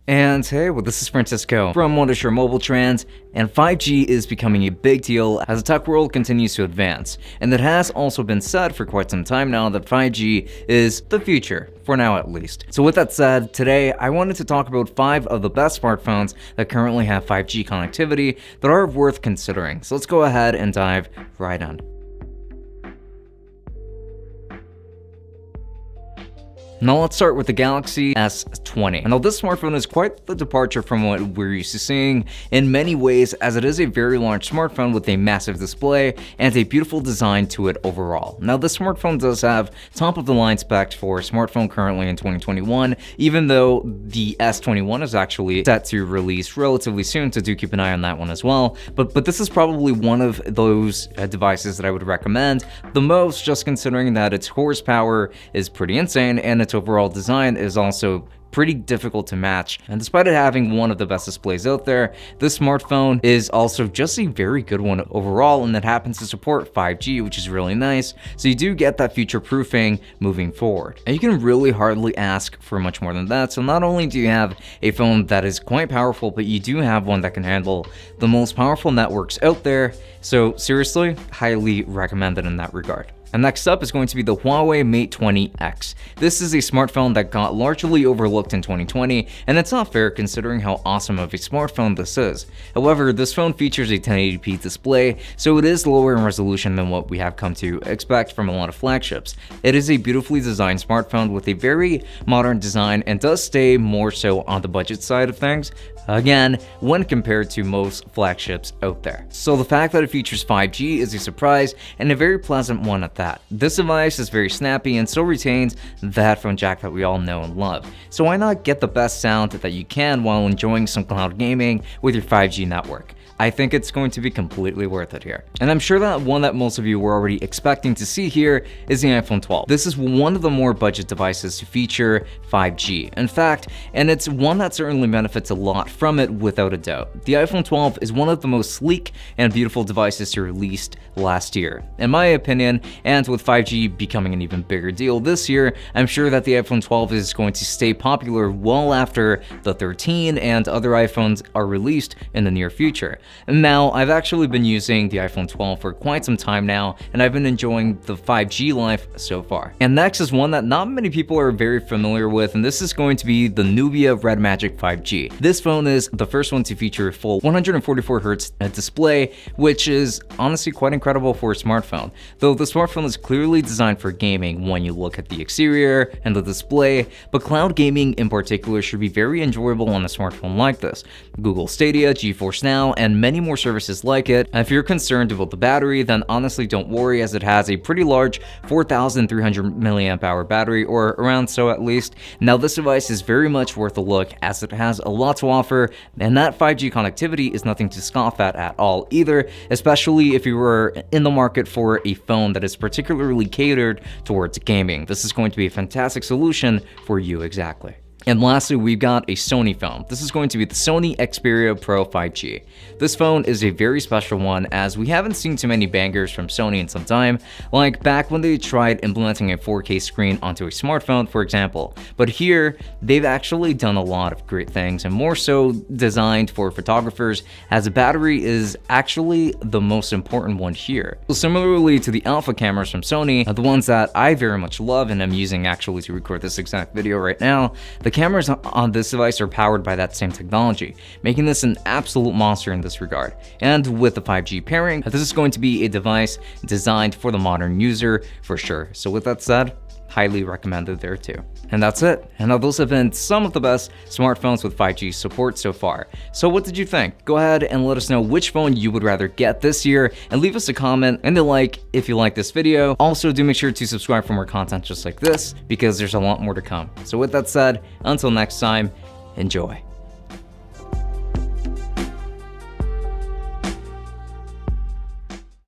And hey, well, this is Francisco from Wondershare MobileTrans, and 5G is becoming a big deal as the tech world continues to advance. And it has also been said for quite some time now that 5G is the future, for now at least. So with that said, today I wanted to talk about 5 of the best smartphones that currently have 5G connectivity that are worth considering. So let's go ahead and dive right in. Now let's start with the Galaxy S20. Now this smartphone is quite the departure from what we're used to seeing in many ways, as it is a very large smartphone with a massive display and a beautiful design to it overall. Now this smartphone does have top of the line specs for a smartphone currently in 2021, even though the S21 is actually set to release relatively soon, so do keep an eye on that one as well. But this is probably one of those devices that I would recommend the most, just considering that its horsepower is pretty insane and its overall design is also pretty difficult to match. And despite it having one of the best displays out there, this smartphone is also just a very good one overall, and it happens to support 5G, which is really nice. So you do get that future proofing moving forward. And you can really hardly ask for much more than that. So not only do you have a phone that is quite powerful, but you do have one that can handle the most powerful networks out there. So seriously, highly recommended in that regard. And next up is going to be the Huawei Mate20 X. This is a smartphone that got largely overlooked in 2020, and it's not fair considering how awesome of a smartphone this is. However, this phone features a 1080p display, so it is lower in resolution than what we have come to expect from a lot of flagships. It is a beautifully designed smartphone with a very modern design and does stay more so on the budget side of things, again, when compared to most flagships out there. So the fact that it features 5G is a surprise, and a very pleasant one at that. This device is very snappy and still retains that headphone jack that we all know and love. So why not get the best sound that you can while enjoying some cloud gaming with your 5G network? I think it's going to be completely worth it here. And I'm sure that one that most of you were already expecting to see here is the iPhone 12. This is one of the more budget devices to feature 5G. In fact, and it's one that certainly benefits a lot from it without a doubt. The iPhone 12 is one of the most sleek and beautiful devices to released last year, in my opinion, and with 5G becoming an even bigger deal this year, I'm sure that the iPhone 12 is going to stay popular well after the 13 and other iPhones are released in the near future. And now, I've actually been using the iPhone 12 for quite some time now, and I've been enjoying the 5G life so far. And next is one that not many people are very familiar with, and this is going to be the Nubia Red 5G. This phone is the first one to feature a full 144Hz display, which is honestly quite incredible for a smartphone. Though the smartphone is clearly designed for gaming when you look at the exterior and the display, but cloud gaming in particular should be very enjoyable on a smartphone like this. Google Stadia, GeForce Now, and many more services like it. And if you're concerned about the battery, then honestly don't worry, as it has a pretty large 4,300 milliamp hour battery, or around so at least. Now this device is very much worth a look, as it has a lot to offer, and that 5G connectivity is nothing to scoff at all either, especially if you were in the market for a phone that is particularly catered towards gaming. This is going to be a fantastic solution for you exactly. And lastly, we've got a Sony phone. This is going to be the Sony Xperia Pro 5G. This phone is a very special one, as we haven't seen too many bangers from Sony in some time, like back when they tried implementing a 4K screen onto a smartphone, for example. But here, they've actually done a lot of great things, and more so designed for photographers, as the battery is actually the most important one here. So similarly to the alpha cameras from Sony, the ones that I very much love and I'm using actually to record this exact video right now, the cameras on this device are powered by that same technology, making this an absolute monster in this regard. And with the 5G pairing, this is going to be a device designed for the modern user for sure. So with that said, highly recommended there too. And that's it. And now those have been some of the best smartphones with 5G support so far. So what did you think? Go ahead and let us know which phone you would rather get this year, and leave us a comment and a like if you like this video. Also, do make sure to subscribe for more content just like this, because there's a lot more to come. So with that said, until next time, enjoy.